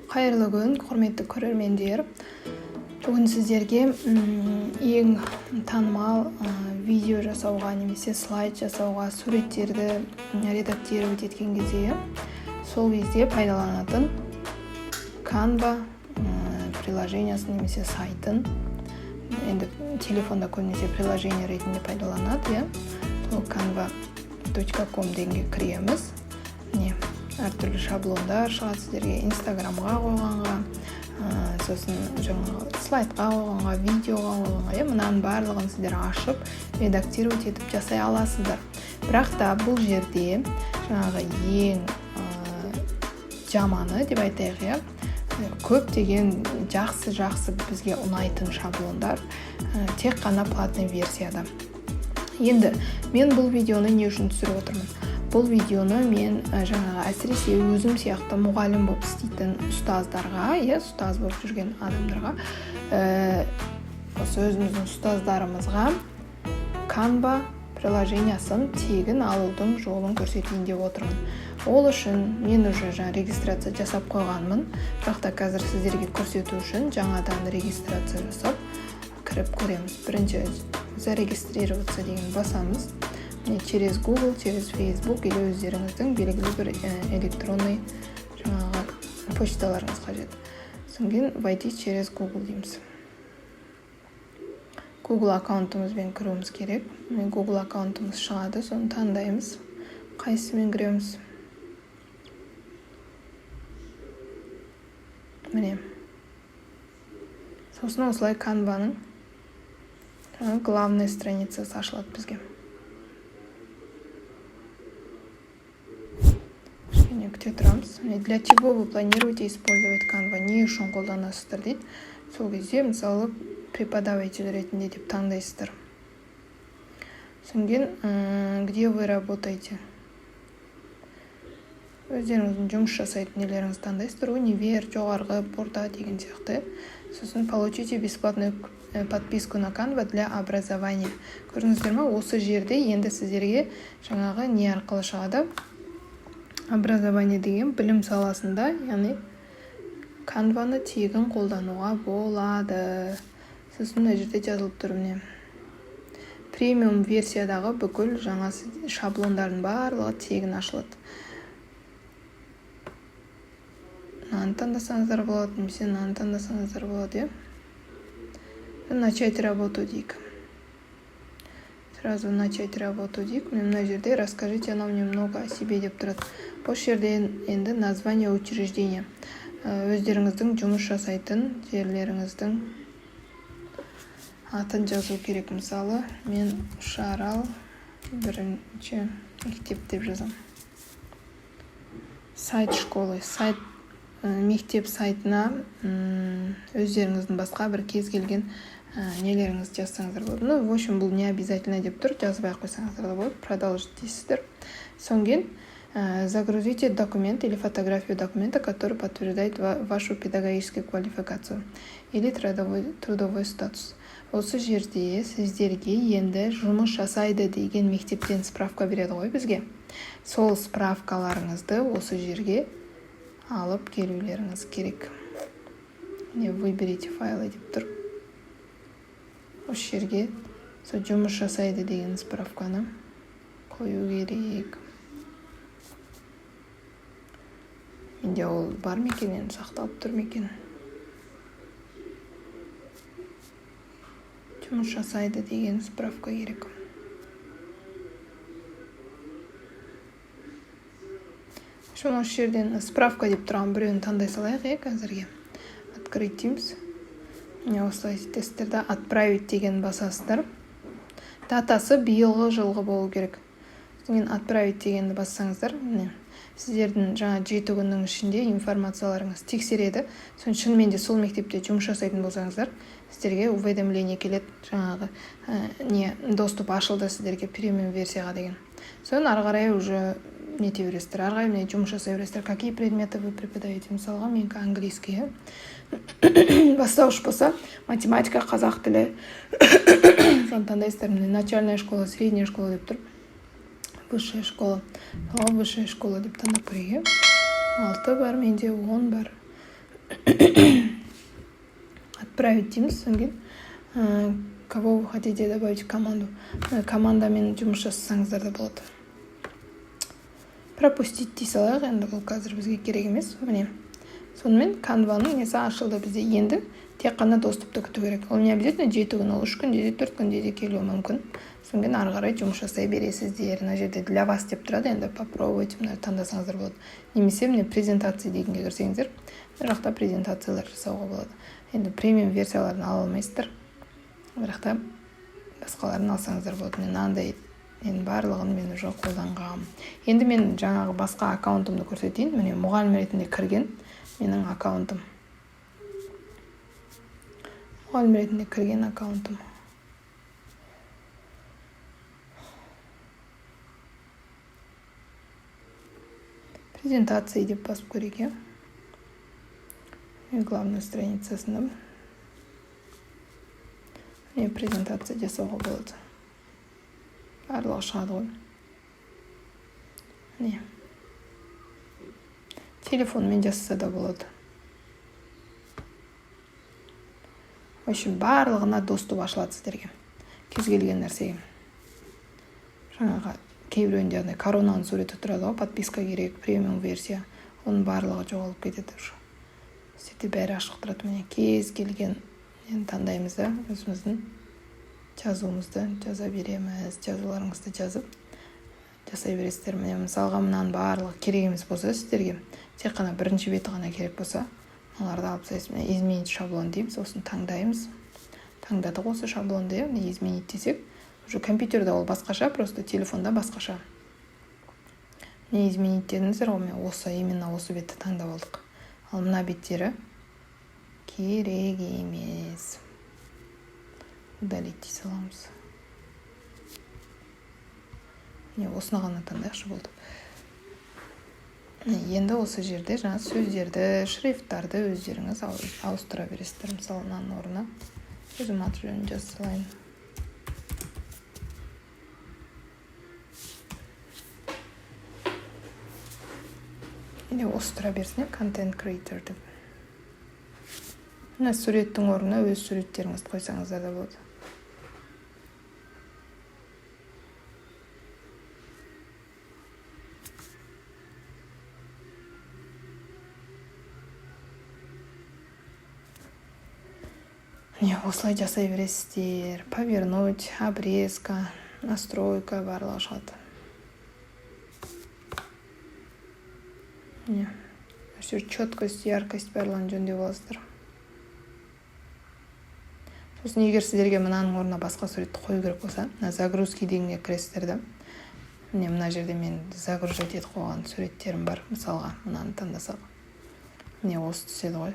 Қайырлы күн, құрметті көрермендер. Бүгін сіздерге ең танымал видео жасауға немесе слайд жасауға, суреттерді редактировать еткен кезде, сол кезде пайдаланатын Canva приложениясын немесе сайтын, енді телефонда көбінесе приложение ретінде пайдаланады, сол canva.com дегенге кіреміз. Әртүрлі шаблондар шығады сіздерге, инстаграмға қойғанға, сосын жаңағы слайдқа қойғанға, видеоға қойғанға, мынаның барлығын сіздер ашып, редактировать етіп жасай аласыздар. Бірақ та бұл жерде жаңағы ең жаманы деп айтайық, көптеген жақсы бізге ұнайтын шаблондар тек қана платный версияда. Енді мен бұл видеоны не үшін түсіріп отырмын? Бұл видеоны мен жаңағы әсіресе өзім сияқты мұғалім болып істейтін ұстаздарға, ұстаз болып жүрген адамдарға, осы өзіміздің ұстаздарымызға Canva приложениясын тегін алудың жолын көрсетейін деп отырмын. Ол үшін мен уже регистрация жасап қойғанмын, бірақ та қазір сіздерге көрсету үшін жаңадан регистрация жасап кіріп көреміз. Бірінші зарегистрироваться деген басамыз. Через Google, через Facebook или өздеріңіздің белгілі бір электронный жаңағы почталарыңыз қажет. Содан войти через Google дейміз. Google аккаунтымызбен кіруіміз керек. Google аккаунтымыз шығады, соны таңдаймыз. Қайсымен кіреміз? Міне. Сосын осылай Canva-ның главный страницасы ашылады бізге. Күте тұрамыз. Для чего вы планируете использовать Canva? Не үшін қолданасыздар дейді. Сол кезде, мысалы, преподаватель ретінде деп таңдайсыздар. Содан где вы работаете? Өздеріңіздің жұмыс жасайтын нелеріңізді таңдайсыздар. Универ, жоғарғы, порта деген сияқты. Сосын получите бесплатную подписку на Canva для образования. Көрдіңіздер ме? Осы жерде енді сіздерге жаңағы не арқылы шығады? Образование деген білім саласында, яғни Canva-ны тегін қолдануға болады. Сосын мына жерде жазылып тұр міне. Премиум версиядағы бүкіл жаңа шаблондардың барлығы тегін ашылады. Мынаны таңдасаңыздар болады, немесе мынаны таңдасаңыздар болады, Начать работу дейік. Сразу начать работу дейік. Мына жерде расскажите нам немного о себе деп тұрады. Осы жерде енді название учреждения. Өздеріңіздің жұмыс жасайтын жерлеріңіздің атын жазу керек. Мысалы, мен Шарал бірінші мектеп деп жазам. Сайт школы. Мектеп сайтына өздеріңіздің басқа бір кез келген нелеріңіз жазсаңыздар болады. В общем, бұл не обязательно деп тұр, жазбай қойсаңыздар да болады. Продолжить дейсіздер. Соңген загрузите документ или фотографию документа, который подтверждает вашу педагогическую квалификацию или трудовой статус. Осы жерде сіздерге енді жұмыс жасайды деген мектептен справка береді ғой бізге. Сол справкаларыңызды осы жерге алып келулеріңіз керек. Выберите файлы деп тұр. Осы жерге жұмыс жасайды деген справканы қою керек. Менде ол бар мекен, сақталып тұр мекен. Жұмыс жасайды деген справка керек. Осы жерден справка деп тұрған біреуін таңдай салайық, қазірге. Открыть дейміз. Осылай тесттерді отправить деген басасыздар. Датасы биылғы жылғы болу керек. Содан отправить дегенді бассаңыздар, сіздердің жаңа 7 күннің ішінде информацияларыңыз тексереді. Соны шынымен де сол мектепте жұмыс жасайтын болсаңыздар, сіздерге уведомление келеді, жаңағы доступ ашылды сіздерге премиум версияға деген. Соны ары қарай уже нете бересіздер, ары қарай жұмыс жасай бересіздер. Какие предметы вы преподаете? Мысалға, менікі английский. Бастауыш болса, математика, қазақ тілі. Соны таңдайсыздар, начальная школа, средняя школа деп тұр. Высшая школа. Высшая школа деп таңдап көрейік. 6 бар, менде 10 бар. отправить дейміз. Содан кейін кого вы хотите добавить в команду. Командамен жұмыс жасасаңыздар да болады. Пропустить дей салайық, енді бұл қазір бізге керек емес. Міне сонымен канваның несі ашылды бізде. Енді тек қана доступты күту керек. Ол не обязательно 7 күн, ол 3 күнде де 4 күнде де келуі мүмкін. Содан кейін ары қарай жұмыс жасай бересіздер. Мына жерде для вас деп тұрады, енді попробуйте, мына таңдасаңыздар болады. Немесе міне презентация дегенге кірсеңіздер, мына жақта презентациялар жасауға болады. Енді премиум версияларын ала алмайсыздар, бірақ та басқаларын алсаңыздар болады. Мен андай барлығын мен уже қолданғам. Енді мен жаңағы басқа аккаунтымды көрсетейін. Міне мұғалім ретінде кірген менің аккаунтым. Мұғалім ретінде кірген аккаунтым. Презентация деп басып көрейік. Главная страницасында презентация жасауға болады. Барлығы шығады ғой. Не. Телефонмен жасаса да болады. В общем, барлығына доступ ашылады сіздерге. Кез келген нәрсеге. Жаңағы кейбіреуінде коронаның суреті тұрады ғой, подписка керек, премиум версия. Оның барлығы жоғалып кетеді уже. Сөйтіп бәрі ашық тұрады. Міне кез келген таңдаймыз да, өзіміздің жазуымызды жаза береміз. Жазуларыңызды жазып жасай бересіздер. Міне мысалға мынаның барлығы керек емес болса сіздерге, тек қана бірінші беті ғана керек болса, мыналарды алып тастайсыз. Міне изменить шаблон дейміз, осыны таңдаймыз. Таңдадық осы шаблонды, міне изменить десек, уже компьютерде ол басқаша, просто телефонда басқаша. Міне изменить дедіңіздер ғой, мен осы именно осы бетті таңдап алдық. Ал мына беттері керек емес. Удалить дей саламыз. Міне осыны ғана таңдайықшы болды. Енді осы жерде жаңа сөздерді, шрифттарды өздеріңіз ауыстыра бересіздер. Мысалы, мынаның орнына өзім аты жөнін жаза салайын. Енді ауыстыра берсін, контент creator деп. Мына суреттің орнына өз суреттеріңізді қойсаңыздар да болады. Осылай жасай бересіздер. Повернуть, обрезка, настройка барлығы шығады. Четкость, яркость барлығын жөндеп аласыздар. Сосын егер сіздерге мынаның орнына басқа суретті қою керек болса, загрузки дегенге кіресіздер да. Міне мына жерде мен загружать етіп қойған суреттерім бар. Мысалға мынаны таңдасақ. Міне осы түседі ғой.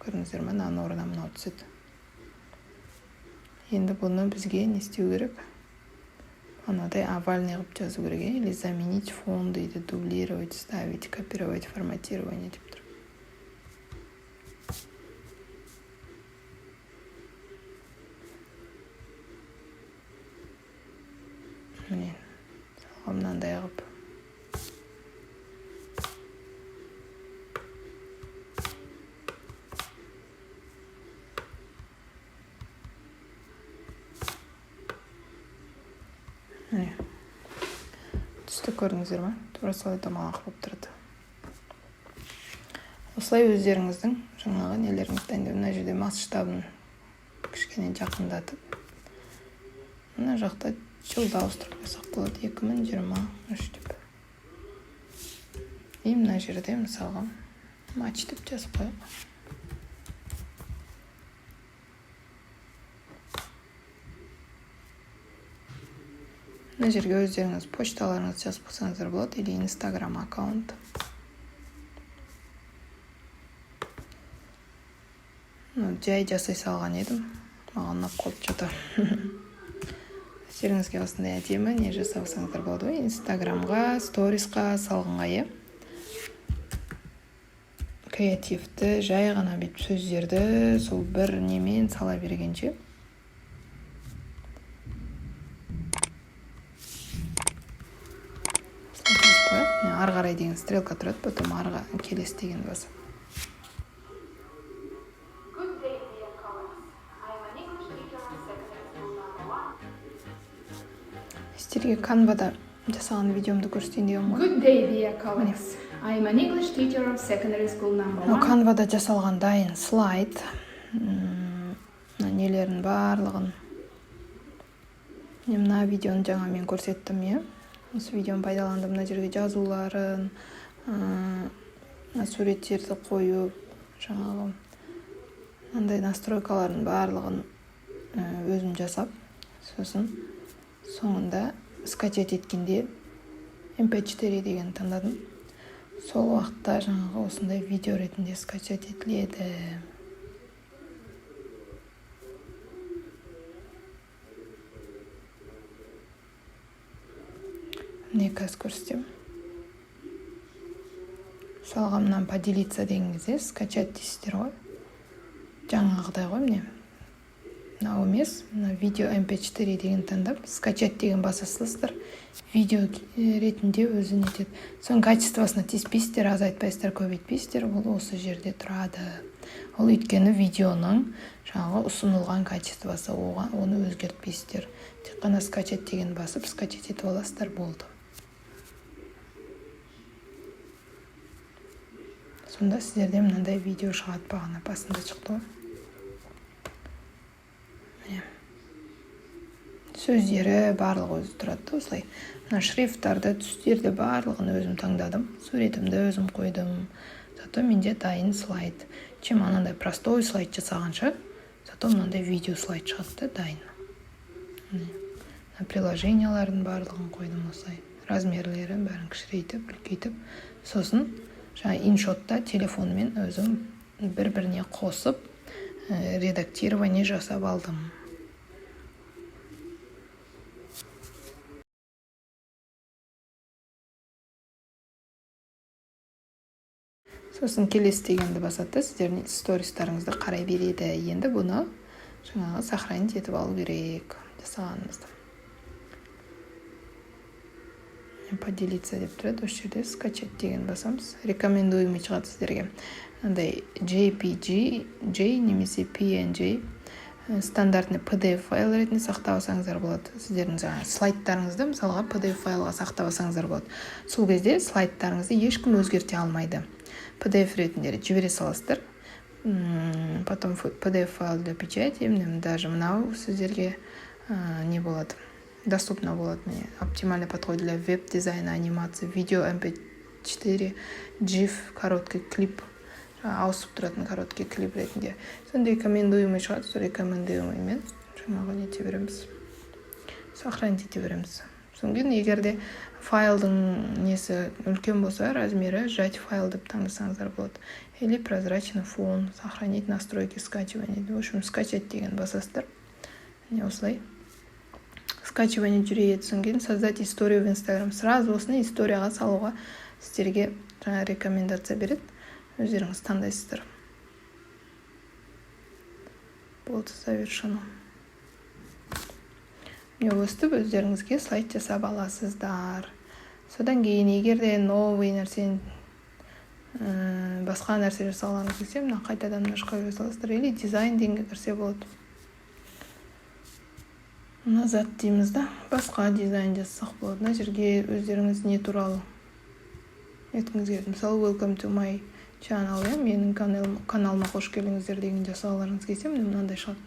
Көрдіңіздер ме? Мынаның орнына мынау түседі. Енді бұны бізге не істеу керек? Анадай овальный қылып жазу керек, или заменить фон дейді, дублировать, ставить, копировать, форматирование деп тұр. Міне, салға мынандай қылып. Түсті көрдіңіздер ме? Тура солай домалақ болып тұрады. Осылай өздеріңіздің жаңағы нелеріңізді дайындап, мына жерде масштабын кішкене жақындатып, мына жақта жылда ауыстырып қойсақ болады, 2023 деп. И мына жерде мысалға матч деп жазып қояйық. Мына жерге өздеріңіз почталарыңызды жазып қойсаңыздар болады, или Instagram аккаунт. Жай жасай салған едім, маған ұнап қалып жата. Өздеріңізге осындай әдемі не жасасаңыздар болады ғой, Instagramға, сторисқа салғанға, креативті, жай ғана бет сөздерді сол бір немен сала бергенше. Ары қарай деген стрелка тұрады, потом арыға келесі деген басып. сізге Canva'да жасаған видеомды көрсетейін деген ғой. Good day, dear colleagues. I am an English teacher of secondary school number 1. Canva'да жасалған дайын слайд. Нелерін барлығын. Мына видеоны жаңа мен көрсеттім, е. Осы видеоны пайдаландым, мына жерге жазуларын, суреттерді қою, жаңағы мындай настройкалардың барлығын өзім жасап, сосын соңында скачать еткенде MP4 деген таңдадым. Сол уақытта жаңағы осындай видео ретінде скачать етіледі. Не қазір көрсетем. Салғамнан поделиться деген кезде скачать дейсіздер ғой. Жаңағыдай ғой міне. Мынау емес, мына видео MP4 деген таңдап, скачать деген басасыздар. Видео ретінде өзі нетеді. Соң качествосына тиіспейсіздер, азайтпайсыздар, көбейтпейсіздер, ол осы жерде тұрады. Ол өйткені видеоның жаңағы ұсынылған качествосы, оны өзгертпейсіздер. Тек қана скачать деген басып, скачать етіп аласыздар, болды. Сонда сіздерде мынандай видео шығады, бағана басында шықты ғой. Сөздері барлығы өзі тұрады, осылай. Мына шрифттарды, түстерді барлығын өзім таңдадым. Суретімді өзім қойдым. Зато менде дайын слайд. Чем анандай простой слайд жасағанша, зато мынандай видео слайд шығады, дайын. Приложениялардың барлығын қойдым осылай. Размерлері бәрін кішірейтіп, үлкейтіп. Сосын жаңа иншотта телефонмен өзім бір-біріне қосып, редактирование жасап алдым. Сосын келесі дегенді басады, сіздердің стористарыңызды қарай береді. Енді бұны жаңағы сохранить етіп алу керек жасағанымызды. Поделиться деп тұрады, осы жерде скачать деген басамыз. Рекомендуемый шығады сіздерге. Андай JPG, немесе PNG стандартный PDF файл ретінде сақтап алсаңыздар болады. Сіздердің жаңағы слайдтарыңызды мысалға PDF файлға сақтап алсаңыздар болады. Сол кезде слайдтарыңызды ешкім өзгерте алмайды. PDF ретінде жібере саласыздар. Потом PDF файл для печати, даже мынау сіздерге не болады? Доступно болады. Оптимально подходит для веб-дизайна, анимации, видео MP4, GIF, короткий клип, ауысып тұратын короткий клип ретінде. Сонда рекомендуемый шығады, сол рекомендуемыймен жаңағы нете береміз. Сохранить ете береміз. Соңген егерде файлдың несі үлкен болса, размері сжать файл деп таңдасаңыздар болады. Или прозрачный фон, сохранить настройки скачивания. В общем, скачать деген басасыздар. Не осылай. Скачивание жүреді. Соңген создать историю в Instagram. Сразу осыны историяға салуға сіздерге рекомендация береді. Өздеріңіз таңдайсыздар. Болды совершенно. Не өстіп өздеріңізге слайд жасап аласыздар. Содан кейін егерде новый нәрсен басқа нәрсе жасалғаныз келсе, мына қайтадан мынашқа жасаласыздар. Или дизайн дегенге кірсе болады. Назад дейміз да, басқа дизайн жасақ болады. Мына жерге өздеріңіз не туралы еткіңіз келеді. Мысалы, welcome to my channel, менің каналыма қош келдіңіздер деген жасауларыңыз келсе, мынандай шығады.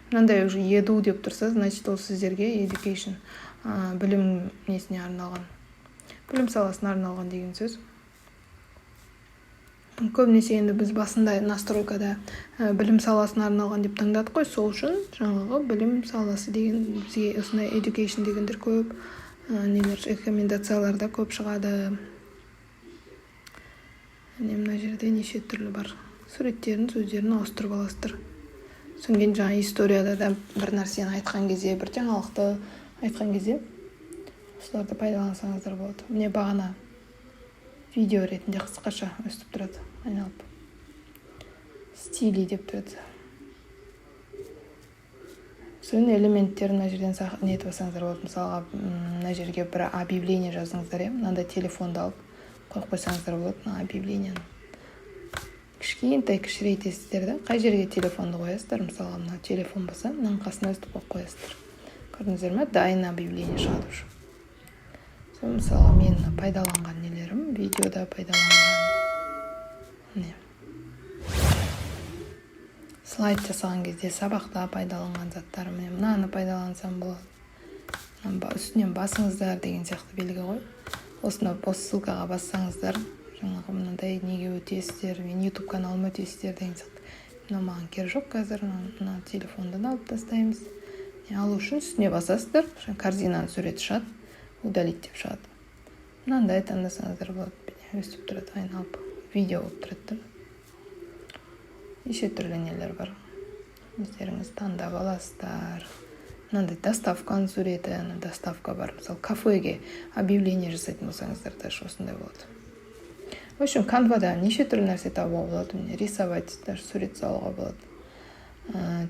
Мынандай уже еду деп тұрса, значит, ол сіздерге education, білім несіне арналған. Білім саласына арналған деген сөз. Көбінесе енді біз басында настройкада білім саласына арналған деп таңдадық қой, сол үшін жаңағы білім саласы деген бізге осындай education дегендер көп, нелер рекомендацияларда көп шығады. Мына жерде неше түрлі бар. Суреттерін, сөздерін ауыстырып аласыздар. Соңген жаңа историяда да бір нәрсені айтқан кезде, бір жаңалықты айтқан кезде осыларды пайдалансаңыздар болады. Міне бағана видео ретінде қысқаша өстіп тұрады, айналып. Стили деп тұрады. Соң элементтерін мына жерден нетіп алсаңыздар болады. Мысалға, мына жерге бір объявление жазыңыздар, мынандай телефонды алып қойып қойсаңыздар болады, мына объявлениені. Кішкентай кішірейтесіздер да, қай жерге телефонды қоясыздар, мысалға мына телефон болса, мынаның қасына өстіп қойып қоясыздар. Көрдіңіздер ме? Дайын объявление шығады. Сол мысалы мен пайдаланған нелерім, видеода пайдаланған слайд жасаған кезде сабақта пайдаланған заттарым. Мынаны пайдалансам болады. Үстінен басыңыздар деген сияқты белгі ғой. Осында ссылкаға бассаңыздар, жаңағы мынандай неге өтесіздер, мен YouTube каналыма өтесіздер деген сияқты. Мына маған керегі жоқ қазір, мына телефондан алып тастаймыз. Алу үшін үстіне басасыздар, корзинаны суреті шығады, удалить деп шығады. Мынандай таңдасаңыздар болады, өстіп тұрады, айналып, видео болып тұрады. Неше түрлі нелер бар. Өздеріңіз таңдап аласыздар. Мынандай доставканың суреті, доставка бар. Мысалы, кафеге объявление жасайтын болсаңыздар, даже осындай болады. В общем, Canva'да неше түрлі нәрсе табуға болады. Рисовать, даже сурет салуға болады.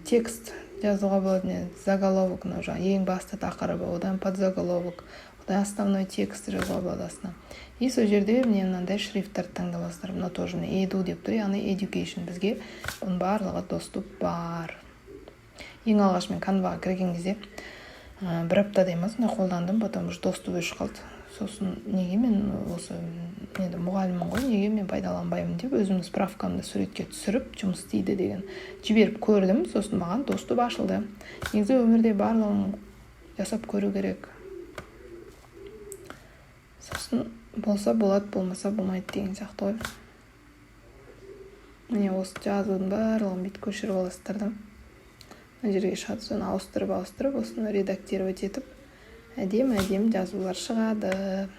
Текст жазуға болады. Заголовок, ең басты тақырыбы, одан подзаголовок, одан основной текст жазуға болады астына. И сол жерде мынандай шрифттарды таңдап аласыздар. Мына тоже edu деп тұр, яғни education, бізге бұның барлығы доступ бар. Ең алғаш мен Canva'ға кірген кезде бір аптадай қолдандым, потом уже доступ өшіп қалды. Сосын неге мен осы мұғаліммін ғой, неге мен пайдаланбаймын деп өзімнің справкамды суретке түсіріп жұмыс істейді деген жіберіп көрдім. Сосын маған доступ ашылды. Негізі өмірде барлығын жасап көру керек. Сосын болса болады, болмаса болмайды деген сияқты ғой. Міне осы жазудың барлығын бүйтіп көшіріп аласыздар да. Мына жерге шығады, соны ауыстырып, осыны редактировать етіп, әдем жазулар шығады.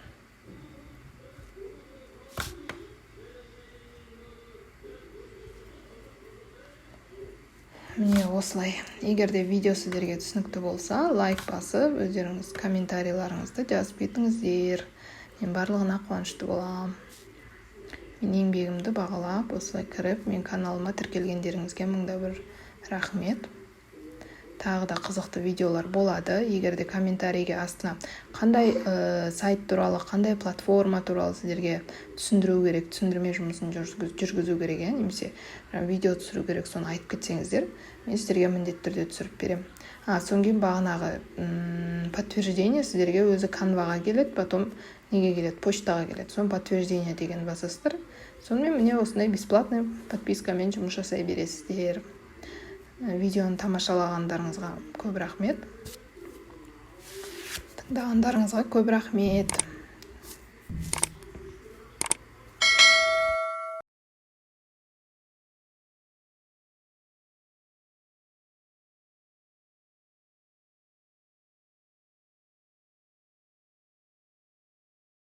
Міне осылай. Егер де видео сіздерге түсінікті болса, лайк басып, өздеріңіз комментарийларыңызды жазып кетіңіздер. Мен барлығына қуанышты боламын. Мен еңбегімді бағалап, осылай кіріп, мен каналыма тіркелгендеріңізге мыңда бір рахмет. Тағы да қызықты видеолар болады. Егер де комментарийге астына қандай сайт туралы, қандай платформа туралы сіздерге түсіндіру керек, түсіндірме жұмысын жүргізу керек, немесе видео түсіру керек, соны айтып кетсеңіздер, мен сіздерге міндетті түрде түсіріп беремін. Содан кейін бағанағы подтверждение сіздерге өзі Canva'ға келеді, потом неге келеді, почтаға келеді. Соны подтверждение деген басасыздар. Сонымен міне осындай бесплатный подпискамен жұмыс жасай бересіздер. Видеоны тамашалағандарыңызға көп рахмет. Тыңдағандарыңызға көп рахмет.